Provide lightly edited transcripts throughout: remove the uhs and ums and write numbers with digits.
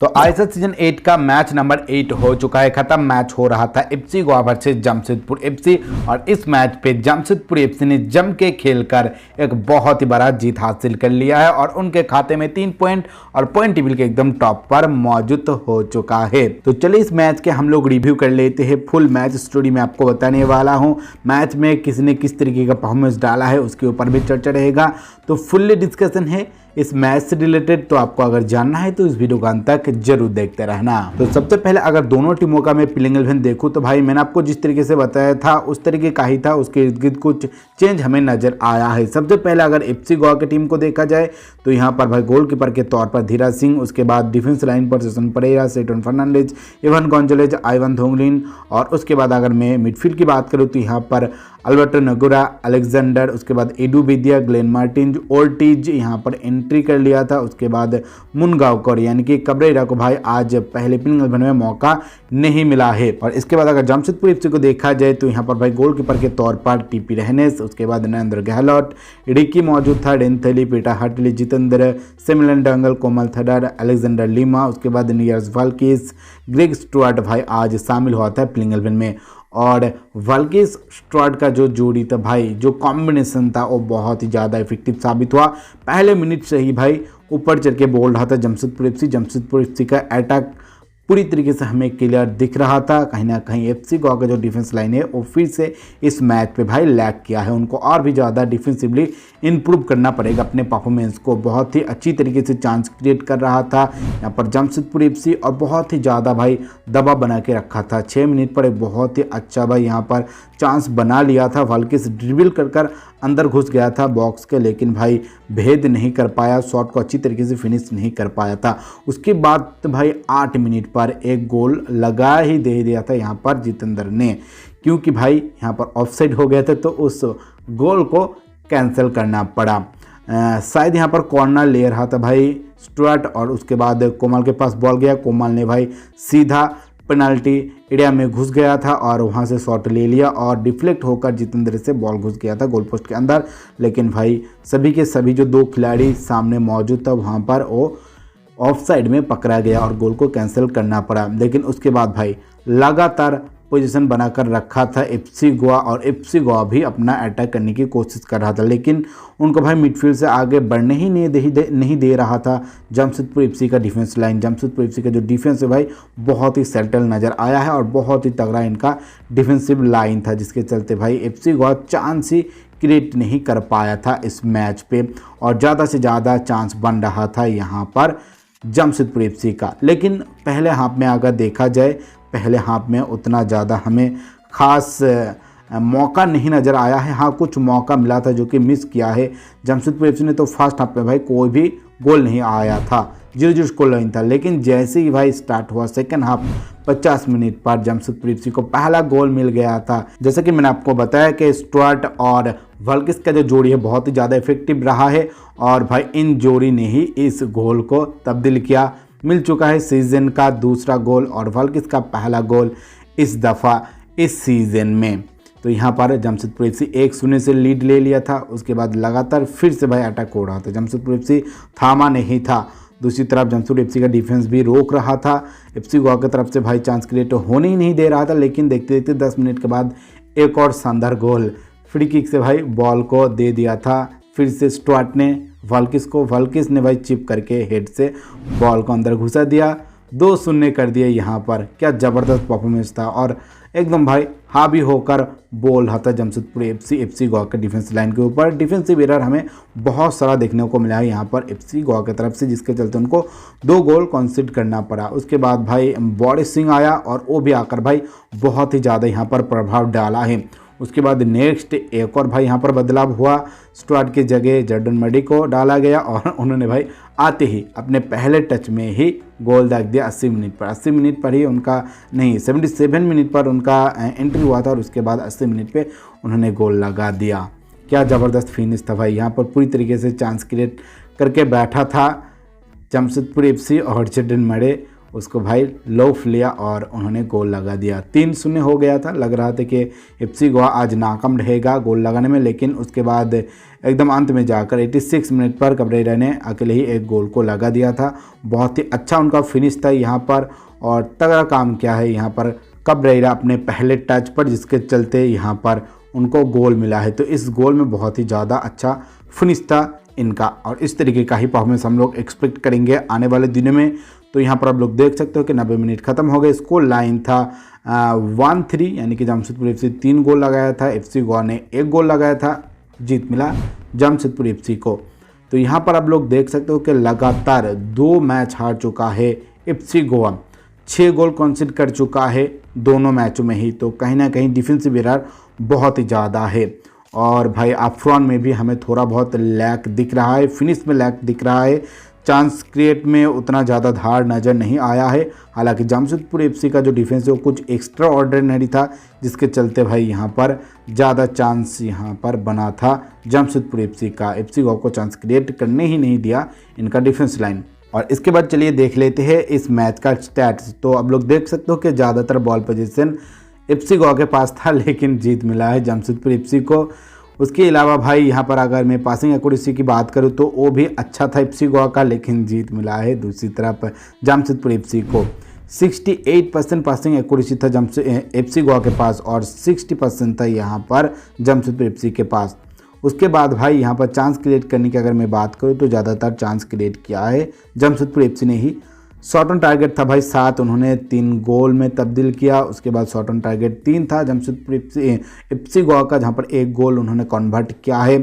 तो ISL season 8 का match number 8 हो चुका है खत्म। मैच हो रहा था FC Goa versus Jamshedpur FC और इस मैच पे जमशेदपुर एफसी ने जम के खेलकर एक बहुत ही बड़ा जीत हासिल कर लिया है और उनके खाते में 3 पॉइंट और पॉइंट टेबल के एकदम टॉप पर मौजूद हो चुका है। तो चलिए इस मैच के हम लोग रिव्यू कर लेते हैं। फुल मैच स्टोरी में आपको बताने वाला हूँ। मैच में किसने किस तरीके का परफॉर्मेंस डाला है उसके ऊपर भी चर्चा रहेगा। तो फुल्ली डिस्कशन है इस मैच से रिलेटेड। तो आपको अगर जानना है तो इस वीडियो को अंत तक जरूर देखते रहना। तो सबसे पहले अगर दोनों टीमों का मैं प्लेइंग 11 देखूं तो भाई मैंने आपको जिस तरीके से बताया था उस तरीके का ही था। उसके इर्द गिर्द कुछ चेंज हमें नजर आया है। सबसे पहले अगर एफसी गोवा की टीम को देखा जाए तो यहाँ पर भाई गोलकीपर के तौर पर धीराज सिंह, उसके बाद डिफेंस लाइन पर सेसन परेरा, सेटन फर्नांडिस, इवान गोंजालेज, आइवान थोंगलिन और उसके बाद अगर मैं मिडफील्ड की बात करूँ तो यहाँ पर अल्बर्टो नगुरा, अलेक्जेंडर, उसके बाद एडू विद्या, ग्लेन मार्टिन, ओर्टिज यहाँ पर एंट्री कर लिया था। उसके बाद मुनगांवकर यानी कि कबरेरा को भाई आज पहले प्लेइंग 11 में मौका नहीं मिला है। और इसके बाद अगर जमशेदपुर एफसी को देखा जाए तो यहाँ पर भाई गोलकीपर के तौर पर टीपी रहनेस, उसके बाद नरेंद्र गहलोत, रिकी मौजूद था, डेंथली, पीटा हटली, जितेंद्र, सिमलन डंगल, कोमल थडर, अलेक्जेंडर लीमा, उसके बाद नियर्स वाल्किस, ग्रेग स्टुअर्ट भाई आज शामिल हुआ था प्लेइंग 11 में। और वाल्किस स्टुअर्ट का जो जोड़ी था भाई, जो कॉम्बिनेशन था वो बहुत ही ज़्यादा इफेक्टिव साबित हुआ। पहले मिनट से ही भाई ऊपर चढ़ के बोल रहा था जमशेदपुर एफसी का अटैक पूरी तरीके से हमें क्लियर दिख रहा था। कहीं ना कहीं एफसी गोवा का जो डिफेंस लाइन है वो फिर से इस मैच पे भाई लैग किया है। उनको और भी ज़्यादा डिफेंसिवली इंप्रूव करना पड़ेगा अपने परफॉर्मेंस को। बहुत ही अच्छी तरीके से चांस क्रिएट कर रहा था यहाँ पर जमशेदपुर एफसी और बहुत ही ज़्यादा भाई दबाव बना के रखा था। 6 मिनट पर एक बहुत ही अच्छा भाई यहाँ पर चांस बना लिया था। वाल्किस ड्रिबल कर अंदर घुस गया था बॉक्स के, लेकिन भाई भेद नहीं कर पाया, शॉट को अच्छी तरीके से फिनिश नहीं कर पाया था। उसके बाद भाई 8 मिनट पर एक गोल लगा ही दे दिया था यहाँ पर जितेंद्र ने, क्योंकि भाई यहाँ पर ऑफसाइड हो गए थे तो उस गोल को कैंसिल करना पड़ा। शायद यहाँ पर कॉर्नर ले रहा था भाई स्टुअर्ट और उसके बाद कोमल के पास बॉल गया। कोमल ने भाई सीधा पेनल्टी एरिया में घुस गया था और वहां से शॉट ले लिया और डिफ्लेक्ट होकर जितेंद्र से बॉल घुस गया था गोल पोस्ट के अंदर। लेकिन भाई सभी के सभी जो 2 खिलाड़ी सामने मौजूद था वहां पर वो ऑफसाइड में पकड़ा गया और गोल को कैंसिल करना पड़ा। लेकिन उसके बाद भाई लगातार पोजीशन बनाकर रखा था एफसी गोवा और एफसी गोवा भी अपना अटैक करने की कोशिश कर रहा था, लेकिन उनको भाई मिडफील्ड से आगे बढ़ने ही नहीं दे रहा था जमशेदपुर एफसी का डिफेंस लाइन। जमशेदपुर एफसी का जो डिफेंस है भाई बहुत ही सेटल नज़र आया है और बहुत ही तगड़ा इनका डिफेंसिव लाइन था, जिसके चलते भाई एफसी गोवा चांस ही क्रिएट नहीं कर पाया था इस मैच पे और ज़्यादा से ज़्यादा चांस बन रहा था यहाँ पर जमशेदपुर एफसी का। लेकिन पहले हाफ में अगर देखा जाए, पहले हाफ में उतना ज़्यादा हमें खास मौका नहीं नज़र आया है। हाँ कुछ मौका मिला था जो कि मिस किया है जमशेदपुर एफसी ने। तो फर्स्ट हाफ में भाई कोई भी गोल नहीं आया था, 0-0 स्कोर लाइन था। लेकिन जैसे ही भाई स्टार्ट हुआ सेकंड हाफ 50 मिनट पर जमशेदपुर एफसी को पहला गोल मिल गया था। जैसे कि मैंने आपको बताया कि स्टुअर्ट और वाल्किस का जो जोड़ी है बहुत ही ज़्यादा इफेक्टिव रहा है और भाई इन जोड़ी ने ही इस गोल को तब्दील किया। मिल चुका है सीजन का दूसरा गोल और वाल्किस का पहला गोल इस दफ़ा इस सीजन में। तो यहाँ पर जमशेदपुर एफसी 1-0 से लीड ले लिया था। उसके बाद लगातार फिर से भाई अटैक हो रहा था। जमशेदपुर एफसी थामा नहीं था। दूसरी तरफ जमशेदपुर एफसी का डिफेंस भी रोक रहा था। एफसी गोवा की तरफ से भाई चांस क्रिएट होने ही नहीं दे रहा था। लेकिन देखते देखते 10 मिनट के बाद एक और शानदार गोल फ्री किक से भाई बॉल को दे दिया था फिर से स्टुअर्ट ने वाल्किस को। वाल्किस ने भाई चिप करके हेड से बॉल को अंदर घुसा दिया, 2-0 कर दिया। यहाँ पर क्या ज़बरदस्त परफॉर्मेंस था और एकदम भाई हावी होकर बोल रहा था जमशेदपुर एफसी गोवा के डिफेंस लाइन के ऊपर। डिफेंसिव एरर हमें बहुत सारा देखने को मिला है यहाँ पर एफसी गोवा की तरफ से, जिसके चलते उनको 2 गोल कंसीड करना पड़ा। उसके बाद भाई बॉडी सिंह आया और वो भी आकर भाई बहुत ही ज़्यादा यहाँ पर प्रभाव डाला है। उसके बाद नेक्स्ट एक और भाई यहाँ पर बदलाव हुआ। स्टुअर्ट की जगह जॉर्डन मडी को डाला गया और उन्होंने भाई आते ही अपने पहले टच में ही गोल दाग दिया 80 मिनट पर। 80 मिनट पर ही उनका नहीं 77 मिनट पर उनका एंट्री हुआ था और उसके बाद 80 मिनट पे उन्होंने गोल लगा दिया। क्या ज़बरदस्त फिनिश था भाई। यहाँ पर पूरी तरीके से चांस क्रिएट करके बैठा था जमशेदपुर एफसी और जॉर्डन मडी उसको भाई लॉफ लिया और उन्होंने गोल लगा दिया। 3-0 हो गया था, लग रहा था कि एफसी गोवा आज नाकाम रहेगा गोल लगाने में, लेकिन उसके बाद एकदम अंत में जाकर 86 मिनट पर कबरेरा ने अकेले ही एक गोल को लगा दिया था। बहुत ही अच्छा उनका फिनिश था यहाँ पर, और तगड़ा काम किया है यहाँ पर कबरेरा अपने पहले टच पर, जिसके चलते यहाँ पर उनको गोल मिला है। तो इस गोल में बहुत ही ज़्यादा अच्छा फिनिश था इनका, और इस तरीके का ही परफॉर्मेंस हम लोग एक्सपेक्ट करेंगे आने वाले दिनों में। तो यहाँ पर आप लोग देख सकते हो कि 90 मिनट खत्म हो गए, स्कोर लाइन था 1-3, यानी कि जमशेदपुर एफसी 3 गोल लगाया था, एफसी गोवा ने 1 गोल लगाया था, जीत मिला जमशेदपुर एफसी को। तो यहाँ पर आप लोग देख सकते हो कि लगातार 2 मैच हार चुका है एफसी गोवा, 6 गोल कंसीड कर चुका है दोनों मैचों में ही। तो कहीं ना कहीं डिफेंसिव एरर बहुत ही ज़्यादा है, और भाई अफरॉन में भी हमें थोड़ा बहुत लैक दिख रहा है, फिनिश में लैक दिख रहा है, चांस क्रिएट में उतना ज़्यादा धार नज़र नहीं आया है। हालांकि जमशेदपुर एफसी का जो डिफेंस है वो कुछ एक्स्ट्रा ऑर्डिनरी था, जिसके चलते भाई यहाँ पर ज़्यादा चांस यहाँ पर बना था जमशेदपुर एफसी का। एफसी गोवा को चांस क्रिएट करने ही नहीं दिया इनका डिफेंस लाइन। और इसके बाद चलिए देख लेते हैं इस मैच का स्टैट्स। तो आप लोग देख सकते हो कि ज़्यादातर बॉल पोजीशन एफसी गोवा के पास था, लेकिन जीत मिला है जमशेदपुर एफसी को। उसके अलावा भाई यहाँ पर अगर मैं पासिंग एक्यूरेसी की बात करूँ तो वो भी अच्छा था एफसी गोवा का, लेकिन जीत मिला है दूसरी तरफ जमशेदपुर एफसी को। 68% पासिंग एक्यूरेसी था एफसी गोवा के पास, और 60% था यहाँ पर जमशेदपुर एफसी के पास। उसके बाद भाई यहाँ पर चांस क्रिएट करने की अगर मैं बात करूँ तो ज़्यादातर चांस क्रिएट किया है जमशेदपुर एफसी ने ही। शॉट ऑन टारगेट था भाई 7, उन्होंने 3 गोल में तब्दील किया। उसके बाद शॉट ऑन टारगेट 3 था जमशेदपुर एफसी गोवा का, जहाँ पर 1 गोल उन्होंने कन्वर्ट किया है।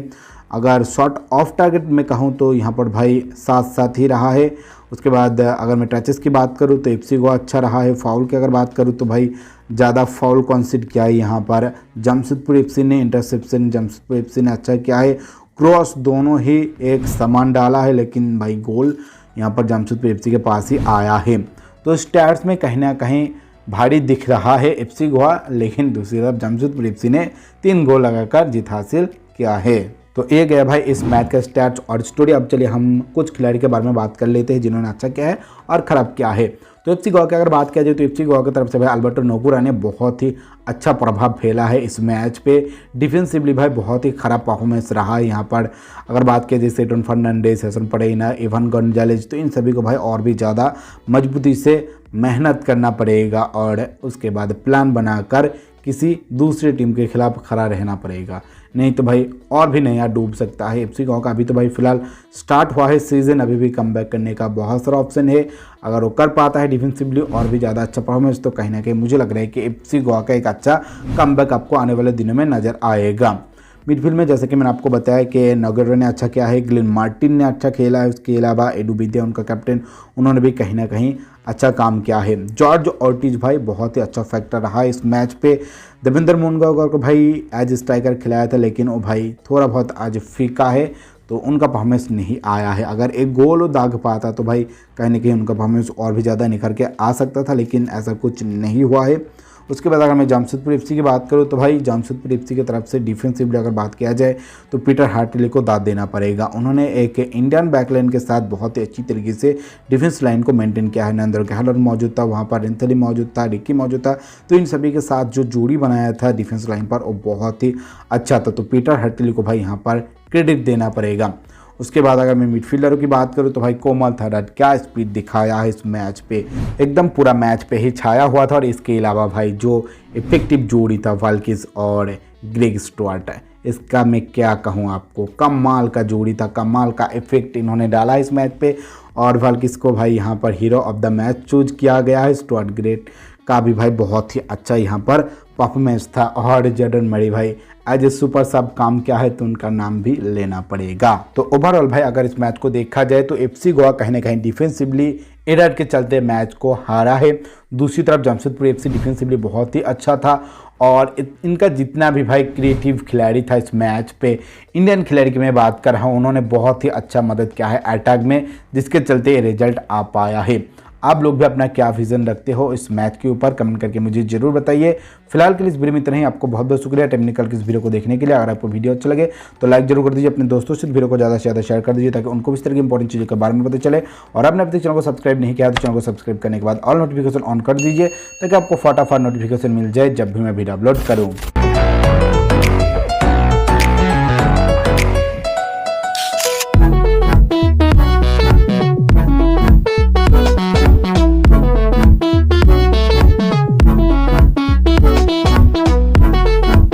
अगर शॉट ऑफ टारगेट में कहूँ तो यहाँ पर भाई 7-7 ही रहा है। उसके बाद अगर मैं टचेस की बात करूँ तो एफसी गोवा अच्छा रहा है। फाउल की अगर बात करूँ तो भाई ज़्यादा फाउल कंसीड किया है यहाँ पर जमशेदपुर एफसी ने। इंटरसेप्शन जमशेदपुर एफसी ने अच्छा किया है। क्रॉस दोनों ही एक समान डाला है, लेकिन भाई गोल यहाँ पर जमशेदपुर एफसी के पास ही आया है। तो स्टैट्स में कहीं ना कहीं भारी दिख रहा है एफसी गोवा, लेकिन दूसरी तरफ जमशेदपुर एफसी ने 3 गोल लगाकर जीत हासिल किया है। तो ये गया भाई इस मैच का स्टैट्स और स्टोरी। अब चलिए हम कुछ खिलाड़ी के बारे में बात कर लेते हैं जिन्होंने अच्छा किया है और ख़राब किया है। तो एफसी गोवा की अगर बात किया जाए तो एफसी गोवा की तरफ से भाई अल्बर्टो नोगुरा ने बहुत ही अच्छा प्रभाव फैला है इस मैच पे। डिफेंसिवली भाई बहुत ही ख़राब परफॉर्मेंस रहा है यहाँ पर। अगर बात किया जाए सेटन फर्नांडिस, हेसन परेना, इवान गोंजालेज, तो इन सभी को भाई और भी ज़्यादा मजबूती से मेहनत करना पड़ेगा, और उसके बाद प्लान बनाकर किसी दूसरी टीम के खिलाफ खड़ा रहना पड़ेगा, नहीं तो भाई और भी नया डूब सकता है एफसी गोवा का। अभी तो भाई फिलहाल स्टार्ट हुआ है सीज़न, अभी भी कमबैक करने का बहुत सारा ऑप्शन है। अगर वो कर पाता है डिफेंसिवली और भी ज़्यादा अच्छा परफॉर्मेंस, तो कहीं ना कहीं मुझे लग रहा है कि एफसी गोवा का एक अच्छा कमबैक आपको आने वाले दिनों में नज़र आएगा। मिडफील्ड में जैसे कि मैंने आपको बताया कि नोगुरा ने अच्छा किया है, ग्लेन मार्टिन ने अच्छा खेला है, उसके अलावा एडू विद्या उनका कैप्टन, उन्होंने भी कहीं ना कहीं अच्छा काम किया है। जॉर्ज ऑर्टिज भाई बहुत ही अच्छा फैक्टर रहा इस मैच पे। देवेंद्र मुनगांवकर को भाई एज स्ट्राइकर खिलाया था, लेकिन वो भाई थोड़ा बहुत आज फीका है, तो उनका परफॉर्मेंस नहीं आया है। अगर एक गोल दाग पाता तो भाई कहीं ना कहीं उनका परफॉर्मेंस और भी ज़्यादा निखर के आ सकता था, लेकिन ऐसा कुछ नहीं हुआ है। उसके बाद अगर मैं जमशेदपुर एफसी की बात करूं तो भाई जमशेदपुर एफसी की तरफ से डिफेंसिवली अगर बात किया जाए तो पीटर हार्टली को दाद देना पड़ेगा। उन्होंने एक इंडियन बैकलाइन के साथ बहुत ही अच्छी तरीके से डिफेंस लाइन को मेंटेन किया है। नरेंद्र गहलोत मौजूद था, वहाँ पर एंथनी मौजूद था, रिकी मौजूद था, तो इन सभी के साथ जो जोड़ी बनाया था डिफेंस लाइन पर वो बहुत ही अच्छा था। तो पीटर हार्टली को भाई यहाँ पर क्रेडिट देना पड़ेगा। उसके बाद अगर मैं मिडफील्डरों की बात करूं तो भाई कोमल थर्ड क्या स्पीड दिखाया है इस मैच पे, एकदम पूरा मैच पे ही छाया हुआ था। और इसके अलावा भाई जो इफेक्टिव जोड़ी था वाल्किस और ग्रेग स्टुअर्ट, इसका मैं क्या कहूं आपको, कमाल का जोड़ी था, कमाल का इफेक्ट इन्होंने डाला इस मैच पे। और वाल्किस को भाई यहाँ पर hero of the match choose किया गया है। स्टुअर्ट ग्रेट का भी भाई बहुत ही अच्छा यहाँ पर परफॉर्मेंस था। और जॉर्डन मरी भाई एज ए सुपर सब काम किया है, तो उनका नाम भी लेना पड़ेगा। तो ओवरऑल भाई अगर इस मैच को देखा जाए तो एफसी गोवा कहीं ना कहीं डिफेंसिवली एरर के चलते मैच को हारा है। दूसरी तरफ जमशेदपुर एफसी डिफेंसिवली बहुत ही अच्छा था, और इनका जितना भी भाई क्रिएटिव खिलाड़ी था इस मैच पे, इंडियन खिलाड़ी की मैं बात कर रहा हूँ, उन्होंने बहुत ही अच्छा मदद किया है अटैक में, जिसके चलते ये रिजल्ट आ पाया है। आप लोग भी अपना क्या विजन रखते हो इस मैच के ऊपर कमेंट करके मुझे जरूर बताइए। फिलहाल के लिए इस वीडियो में इतना ही। आपको बहुत बहुत शुक्रिया टेक्निकल की इस वीडियो को देखने के लिए। अगर आपको वीडियो अच्छा लगे तो लाइक जरूर कर दीजिए, अपने दोस्तों से वीडियो को ज़्यादा से ज़्यादा शेयर कर दीजिए ताकि उनको भी इस तरह की इंपॉर्टेंट चीज़ों के बारे में पता चले। और आपने अभी तक चैनल को सब्सक्राइब नहीं किया तो चैनल को सब्सक्राइब करने के बाद ऑल नोटिफिकेशन ऑन कर दीजिए ताकि आपको फटाफट नोटिफिकेशन मिल जाए जब भी मैं वीडियो अपलोड करूँ।